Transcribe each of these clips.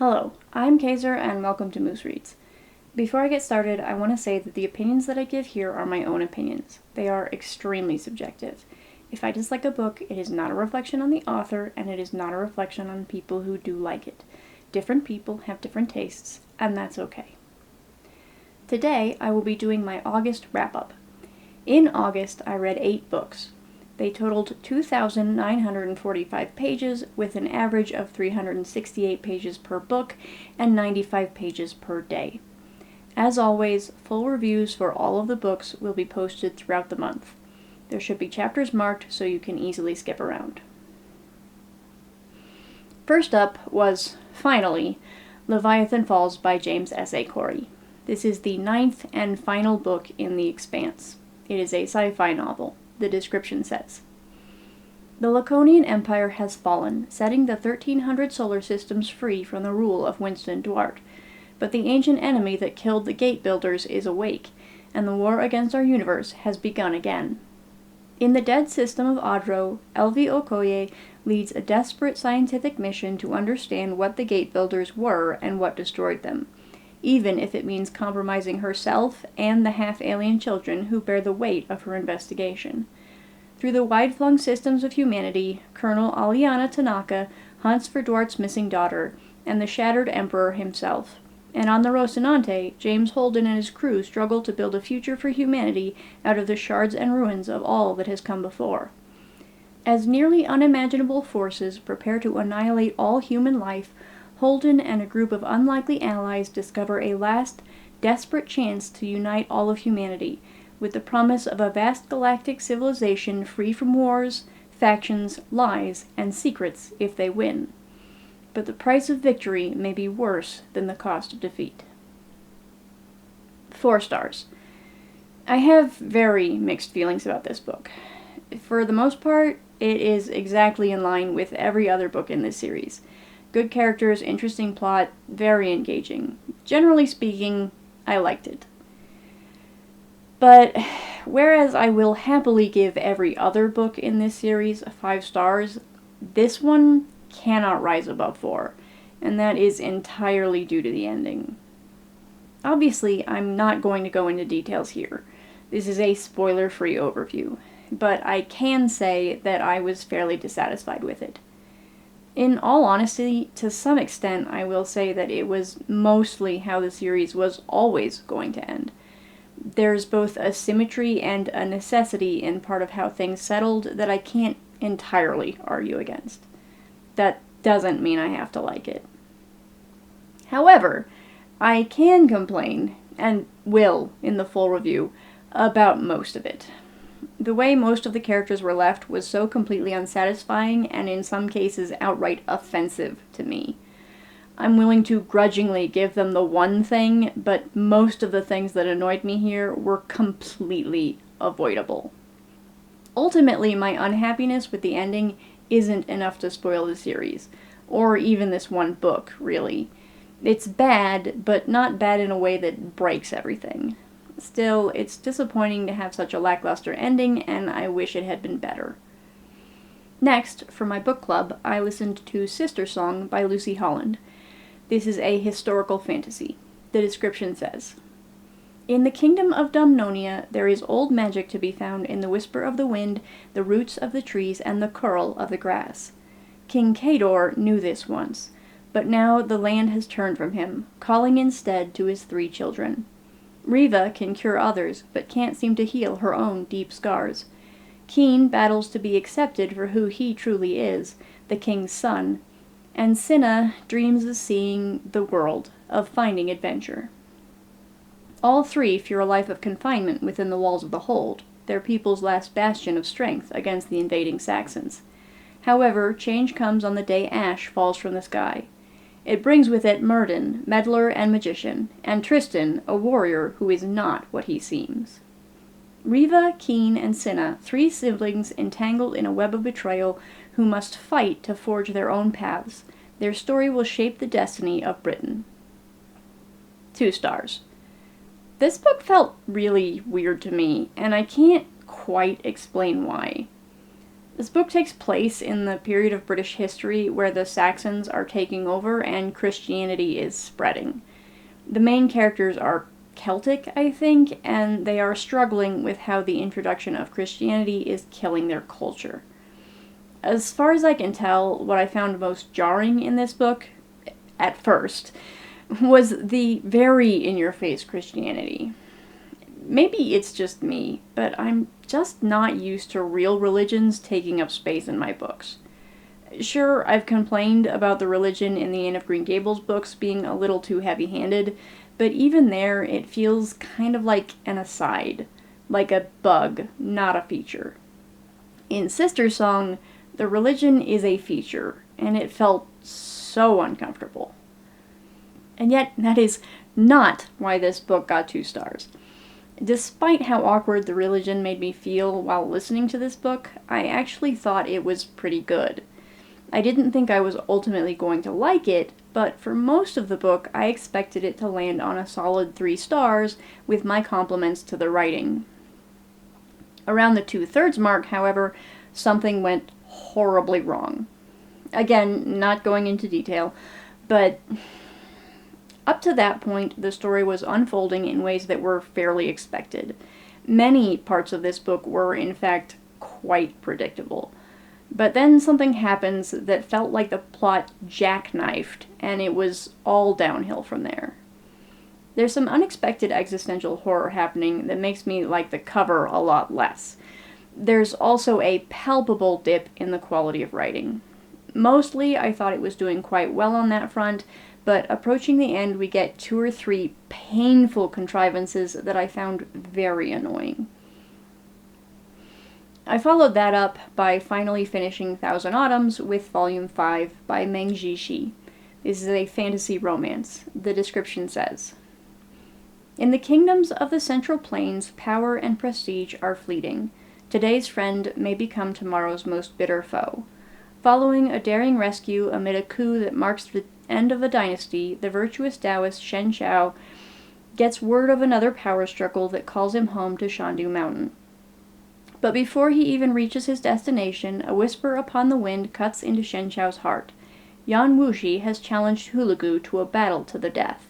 Hello, I'm Kaiser and welcome to Moose Reads. Before I get started, I want to say that the opinions that I give here are my own opinions. They are extremely subjective. If I dislike a book, it is not a reflection on the author, and it is not a reflection on people who do like it. Different people have different tastes, and that's okay. Today, I will be doing my August wrap-up. In August, I read 8 books. They totaled 2,945 pages, with an average of 368 pages per book and 95 pages per day. As always, full reviews for all of the books will be posted throughout the month. There should be chapters marked so you can easily skip around. First up was, finally, Leviathan Falls by James S. A. Corey. This is the 9th and final book in The Expanse. It is a sci-fi novel. The description says, "The Laconian Empire has fallen, setting the 1300 solar systems free from the rule of Winston Duarte. But the ancient enemy that killed the Gate Builders is awake, and the war against our universe has begun again. In the dead system of Adro, Elvie Okoye leads a desperate scientific mission to understand what the Gate Builders were and what destroyed them, even if it means compromising herself and the half-alien children who bear the weight of her investigation. Through the wide-flung systems of humanity, Colonel Aliana Tanaka hunts for Duarte's missing daughter and the shattered Emperor himself. And on the Rocinante, James Holden and his crew struggle to build a future for humanity out of the shards and ruins of all that has come before. As nearly unimaginable forces prepare to annihilate all human life, Holden and a group of unlikely allies discover a last, desperate chance to unite all of humanity, with the promise of a vast galactic civilization free from wars, factions, lies, and secrets if they win. But the price of victory may be worse than the cost of defeat." 4 stars. I have very mixed feelings about this book. For the most part, it is exactly in line with every other book in this series. Good characters, interesting plot, very engaging. Generally speaking, I liked it. But whereas I will happily give every other book in this series 5 stars, this one cannot rise above 4, and that is entirely due to the ending. Obviously, I'm not going to go into details here. This is a spoiler-free overview, but I can say that I was fairly dissatisfied with it. In all honesty, to some extent, I will say that it was mostly how the series was always going to end. There's both a symmetry and a necessity in part of how things settled that I can't entirely argue against. That doesn't mean I have to like it. However, I can complain, and will in the full review, about most of it. The way most of the characters were left was so completely unsatisfying and in some cases outright offensive to me. I'm willing to grudgingly give them the one thing, but most of the things that annoyed me here were completely avoidable. Ultimately, my unhappiness with the ending isn't enough to spoil the series, or even this one book, really. It's bad, but not bad in a way that breaks everything. Still, it's disappointing to have such a lackluster ending, and I wish it had been better. Next, for my book club, I listened to Sistersong by Lucy Holland. This is a historical fantasy. The description says, "In the kingdom of Dumnonia, there is old magic to be found in the whisper of the wind, the roots of the trees, and the curl of the grass. King Kador knew this once, but now the land has turned from him, calling instead to his 3 children. Riva can cure others, but can't seem to heal her own deep scars. Keen battles to be accepted for who he truly is, the king's son, and Cinna dreams of seeing the world, of finding adventure. All 3 fear a life of confinement within the walls of the hold, their people's last bastion of strength against the invading Saxons. However, change comes on the day ash falls from the sky. It brings with it Myrddin, meddler and magician, and Tristan, a warrior who is not what he seems. Riva, Keen, and Cinna, 3 siblings entangled in a web of betrayal who must fight to forge their own paths. Their story will shape the destiny of Britain." 2 stars. This book felt really weird to me, and I can't quite explain why. This book takes place in the period of British history where the Saxons are taking over and Christianity is spreading. The main characters are Celtic, I think, and they are struggling with how the introduction of Christianity is killing their culture. As far as I can tell, what I found most jarring in this book, at first, was the very in-your-face Christianity. Maybe it's just me, but I'm just not used to real religions taking up space in my books. Sure, I've complained about the religion in the Anne of Green Gables books being a little too heavy-handed, but even there, it feels kind of like an aside, like a bug, not a feature. In Sistersong, the religion is a feature, and it felt so uncomfortable. And yet, that is not why this book got 2 stars. Despite how awkward the religion made me feel while listening to this book, I actually thought it was pretty good. I didn't think I was ultimately going to like it, but for most of the book, I expected it to land on a solid 3 stars, with my compliments to the writing. Around the 2/3 mark, however, something went horribly wrong. Again, not going into detail, but up to that point, the story was unfolding in ways that were fairly expected. Many parts of this book were, in fact, quite predictable. But then something happens that felt like the plot jackknifed, and it was all downhill from there. There's some unexpected existential horror happening that makes me like the cover a lot less. There's also a palpable dip in the quality of writing. Mostly, I thought it was doing quite well on that front, but approaching the end, we get 2 or 3 painful contrivances that I found very annoying. I followed that up by finally finishing Thousand Autumns with Volume 5 by Meng Jixi. This is a fantasy romance. The description says, "In the kingdoms of the Central Plains, power and prestige are fleeting. Today's friend may become tomorrow's most bitter foe. Following a daring rescue amid a coup that marks the end of a dynasty, the virtuous Taoist Shen Chao gets word of another power struggle that calls him home to Shandu Mountain. But before he even reaches his destination, a whisper upon the wind cuts into Shen Chao's heart. Yan Wuxi has challenged Hulagu to a battle to the death.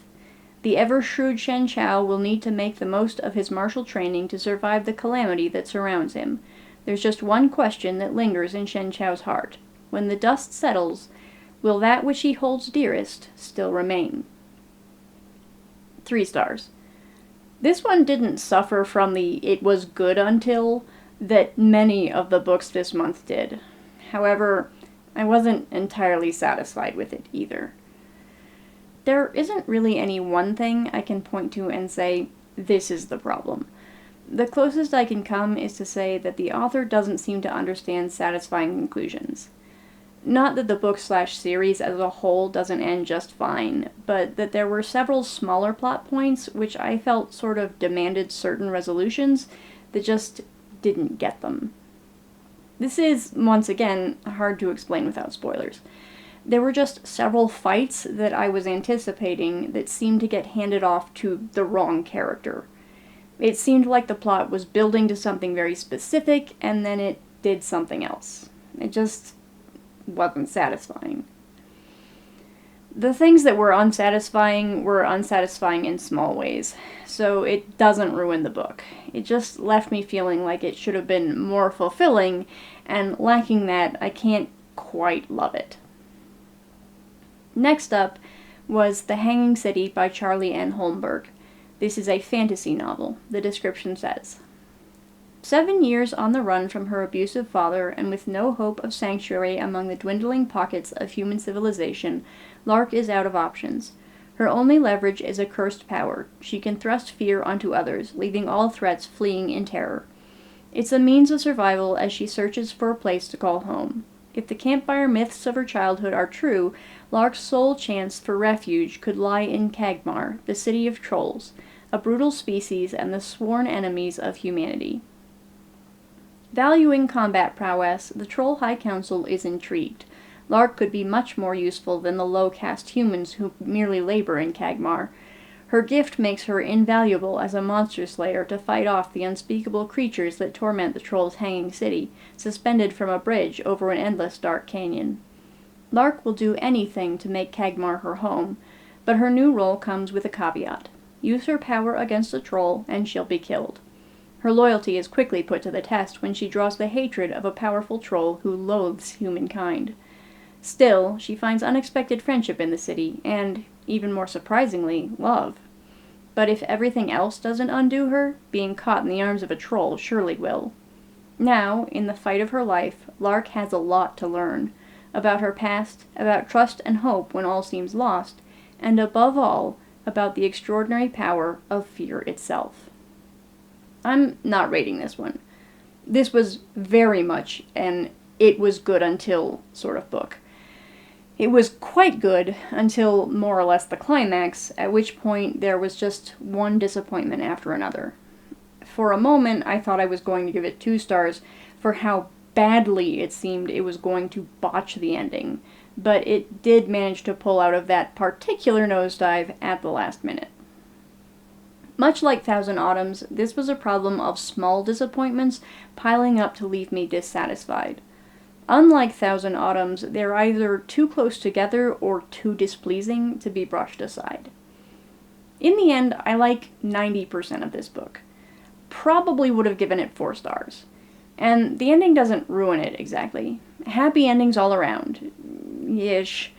The ever-shrewd Shen Chao will need to make the most of his martial training to survive the calamity that surrounds him. There's just one question that lingers in Shen Chao's heart. When the dust settles, will that which he holds dearest still remain?" 3 stars. This one didn't suffer from the "it was good until" that many of the books this month did. However, I wasn't entirely satisfied with it either. There isn't really any one thing I can point to and say, this is the problem. The closest I can come is to say that the author doesn't seem to understand satisfying conclusions. Not that the book/series as a whole doesn't end just fine, but that there were several smaller plot points which I felt sort of demanded certain resolutions that just didn't get them. This is, once again, hard to explain without spoilers. There were just several fights that I was anticipating that seemed to get handed off to the wrong character. It seemed like the plot was building to something very specific, and then it did something else. It just wasn't satisfying. The things that were unsatisfying in small ways, so it doesn't ruin the book. It just left me feeling like it should have been more fulfilling, and lacking that, I can't quite love it. Next up was The Hanging City by Charlie N. Holmberg. This is a fantasy novel. The description says, 7 years on the run from her abusive father, and with no hope of sanctuary among the dwindling pockets of human civilization, Lark is out of options. Her only leverage is a cursed power. She can thrust fear onto others, leaving all threats fleeing in terror. It's a means of survival as she searches for a place to call home. If the campfire myths of her childhood are true, Lark's sole chance for refuge could lie in Kagmar, the city of trolls, a brutal species and the sworn enemies of humanity. Valuing combat prowess, the Troll High Council is intrigued. Lark could be much more useful than the low-caste humans who merely labor in Kagmar. Her gift makes her invaluable as a monster slayer to fight off the unspeakable creatures that torment the Troll's hanging city, suspended from a bridge over an endless dark canyon. Lark will do anything to make Kagmar her home, but her new role comes with a caveat. Use her power against a troll, and she'll be killed. Her loyalty is quickly put to the test when she draws the hatred of a powerful troll who loathes humankind. Still, she finds unexpected friendship in the city, and, even more surprisingly, love. But if everything else doesn't undo her, being caught in the arms of a troll surely will. Now, in the fight of her life, Lark has a lot to learn. About her past, about trust and hope when all seems lost, and above all, about the extraordinary power of fear itself. I'm not rating this one. This was very much an it was good until sort of book. It was quite good until more or less the climax, at which point there was just one disappointment after another. For a moment, I thought I was going to give it 2 stars for how badly it seemed it was going to botch the ending, but it did manage to pull out of that particular nosedive at the last minute. Much like Thousand Autumns, this was a problem of small disappointments piling up to leave me dissatisfied. Unlike Thousand Autumns, they're either too close together or too displeasing to be brushed aside. In the end, I like 90% of this book. Probably would have given it 4 stars. And the ending doesn't ruin it exactly. Happy endings all around. Ish.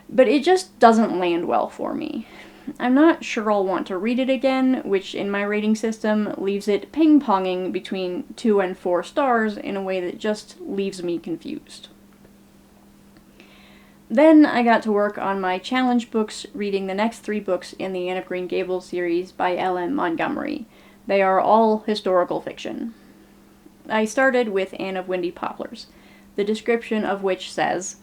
But it just doesn't land well for me. I'm not sure I'll want to read it again, which in my rating system leaves it ping-ponging between 2 and 4 stars in a way that just leaves me confused. Then I got to work on my challenge books, reading the next 3 books in the Anne of Green Gables series by L.M. Montgomery. They are all historical fiction. I started with Anne of Windy Poplars, the description of which says,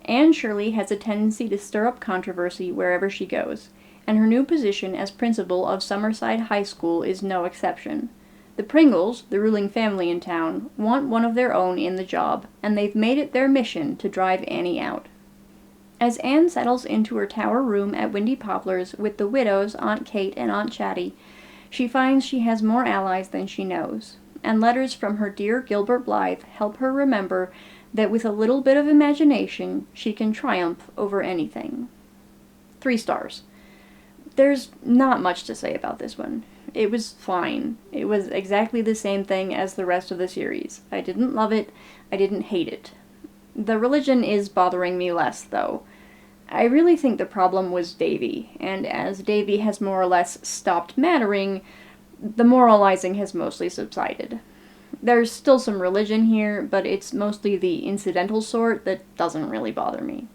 Anne Shirley has a tendency to stir up controversy wherever she goes, and her new position as principal of Summerside High School is no exception. The Pringles, the ruling family in town, want one of their own in the job, and they've made it their mission to drive Annie out. As Anne settles into her tower room at Windy Poplars with the widows, Aunt Kate and Aunt Chatty, she finds she has more allies than she knows, and letters from her dear Gilbert Blythe help her remember that with a little bit of imagination, she can triumph over anything. 3 stars. There's not much to say about this one. It was fine. It was exactly the same thing as the rest of the series. I didn't love it. I didn't hate it. The religion is bothering me less, though. I really think the problem was Davy, and as Davy has more or less stopped mattering, the moralizing has mostly subsided. There's still some religion here, but it's mostly the incidental sort that doesn't really bother me.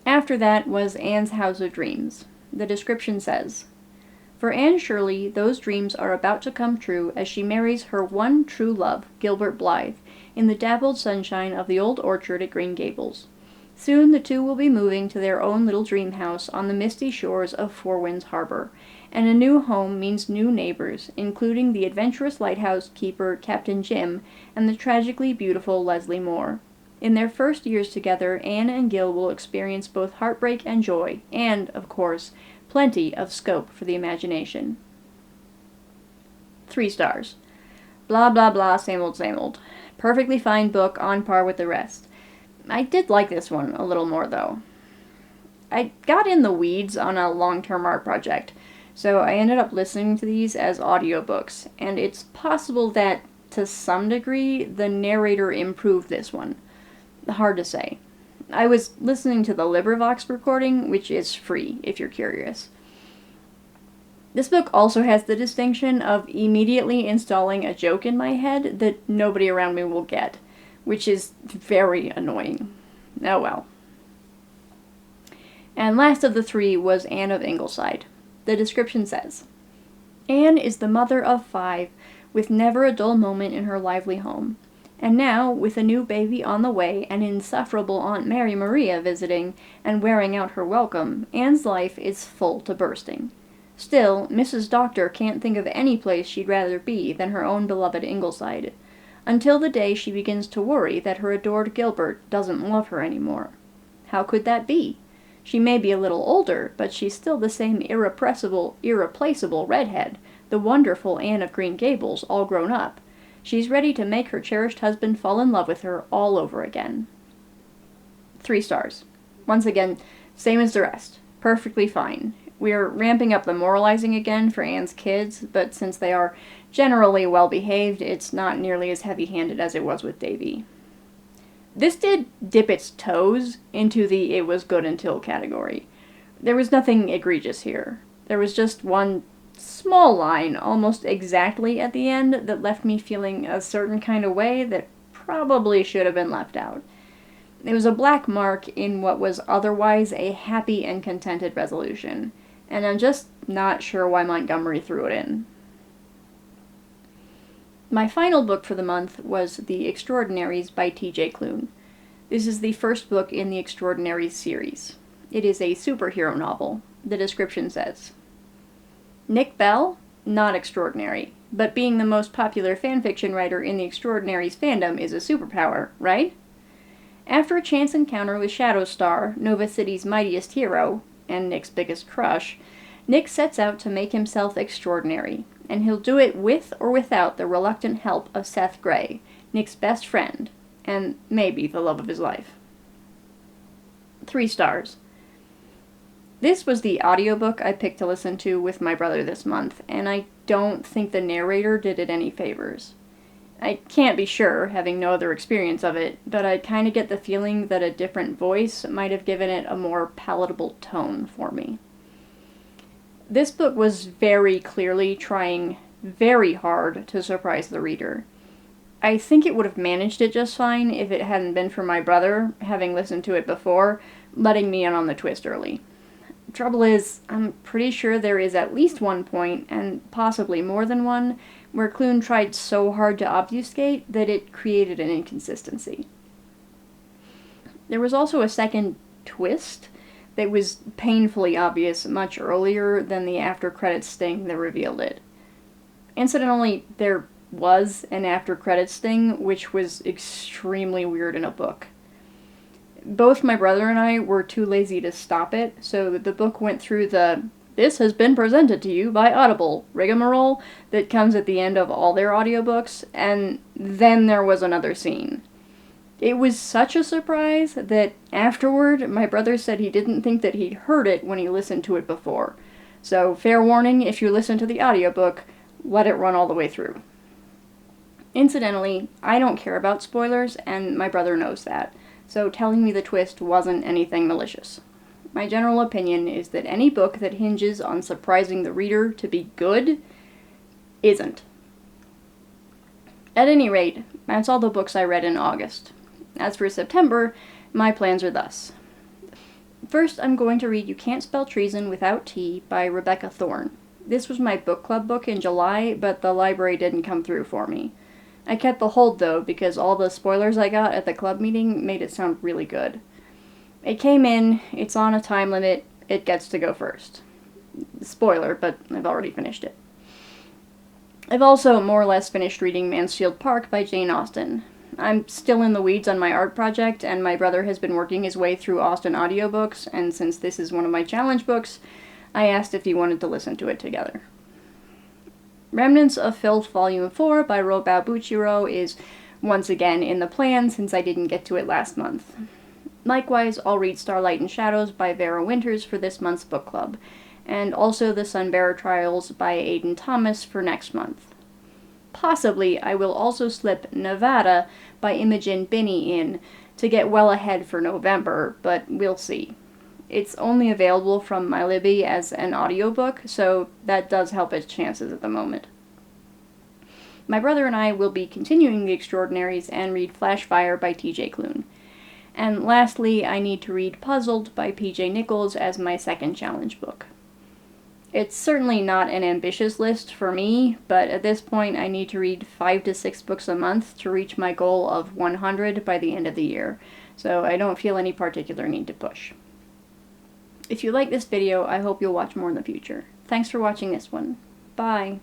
After that was Anne's House of Dreams. The description says, For Anne Shirley, those dreams are about to come true as she marries her one true love, Gilbert Blythe, in the dappled sunshine of the old orchard at Green Gables. Soon the two will be moving to their own little dream house on the misty shores of Four Winds Harbor, and a new home means new neighbors, including the adventurous lighthouse keeper Captain Jim and the tragically beautiful Leslie Moore. In their first years together, Anne and Gil will experience both heartbreak and joy, and, of course, plenty of scope for the imagination. 3 stars. Blah blah blah, same old. Perfectly fine book, on par with the rest. I did like this one a little more, though. I got in the weeds on a long-term art project, so I ended up listening to these as audiobooks, and it's possible that, to some degree, the narrator improved this one. Hard to say. I was listening to the LibriVox recording, which is free, if you're curious. This book also has the distinction of immediately installing a joke in my head that nobody around me will get, which is very annoying. Oh well. And last of the 3 was Anne of Ingleside. The description says, Anne is the mother of 5, with never a dull moment in her lively home. And now, with a new baby on the way and insufferable Aunt Mary Maria visiting and wearing out her welcome, Anne's life is full to bursting. Still, Mrs. Doctor can't think of any place she'd rather be than her own beloved Ingleside, until the day she begins to worry that her adored Gilbert doesn't love her anymore. How could that be? She may be a little older, but she's still the same irrepressible, irreplaceable redhead, the wonderful Anne of Green Gables, all grown up. She's ready to make her cherished husband fall in love with her all over again. 3 stars. Once again, same as the rest. Perfectly fine. We're ramping up the moralizing again for Anne's kids, but since they are generally well-behaved, it's not nearly as heavy-handed as it was with Davy. This did dip its toes into the it was good until category. There was nothing egregious here. There was just one small line almost exactly at the end that left me feeling a certain kind of way that probably should have been left out. It was a black mark in what was otherwise a happy and contented resolution, and I'm just not sure why Montgomery threw it in. My final book for the month was The Extraordinaries by T.J. Klune. This is the first book in the Extraordinaries series. It is a superhero novel. The description says, Nick Bell? Not extraordinary, but being the most popular fanfiction writer in the Extraordinaries fandom is a superpower, right? After a chance encounter with Shadowstar, Nova City's mightiest hero, and Nick's biggest crush, Nick sets out to make himself extraordinary, and he'll do it with or without the reluctant help of Seth Grey, Nick's best friend, and maybe the love of his life. 3 stars. This was the audiobook I picked to listen to with my brother this month, and I don't think the narrator did it any favors. I can't be sure, having no other experience of it, but I kind of get the feeling that a different voice might have given it a more palatable tone for me. This book was very clearly trying very hard to surprise the reader. I think it would have managed it just fine if it hadn't been for my brother, having listened to it before, letting me in on the twist early. Trouble is, I'm pretty sure there is at least one point, and possibly more than one, where Klune tried so hard to obfuscate that it created an inconsistency. There was also a second twist that was painfully obvious much earlier than the after-credits sting that revealed it. Incidentally, there was an after-credits sting, which was extremely weird in a book. Both my brother and I were too lazy to stop it, so the book went through the "This has been presented to you by Audible" rigmarole that comes at the end of all their audiobooks, and then there was another scene. It was such a surprise that afterward, my brother said he didn't think that he'd heard it when he listened to it before. So, fair warning, if you listen to the audiobook, let it run all the way through. Incidentally, I don't care about spoilers, and my brother knows that, so telling me the twist wasn't anything malicious. My general opinion is that any book that hinges on surprising the reader to be good isn't. At any rate, that's all the books I read in August. As for September, my plans are thus. First, I'm going to read You Can't Spell Treason Without T by Rebecca Thorne. This was my book club book in July, but the library didn't come through for me. I kept the hold, though, because all the spoilers I got at the club meeting made it sound really good. It came in, it's on a time limit, it gets to go first. Spoiler, but I've already finished it. I've also more or less finished reading Mansfield Park by Jane Austen. I'm still in the weeds on my art project, and my brother has been working his way through Austen audiobooks, and since this is one of my challenge books, I asked if he wanted to listen to it together. Remnants of Filth Volume 4 by Wrapup is once again in the plan since I didn't get to it last month. Likewise, I'll read Starlight and Shadows by Vera Winters for this month's book club, and also The Sunbearer Trials by Aidan Thomas for next month. Possibly, I will also slip Nevada by Imogen Binney in to get well ahead for November, but we'll see. It's only available from my Libby as an audiobook, so that does help its chances at the moment. My brother and I will be continuing The Extraordinaries and read Flashfire by T.J. Klune. And lastly, I need to read Puzzled by P.J. Nichols as my second challenge book. It's certainly not an ambitious list for me, but at this point I need to read 5 to 6 books a month to reach my goal of 100 by the end of the year, so I don't feel any particular need to push. If you like this video, I hope you'll watch more in the future. Thanks for watching this one. Bye!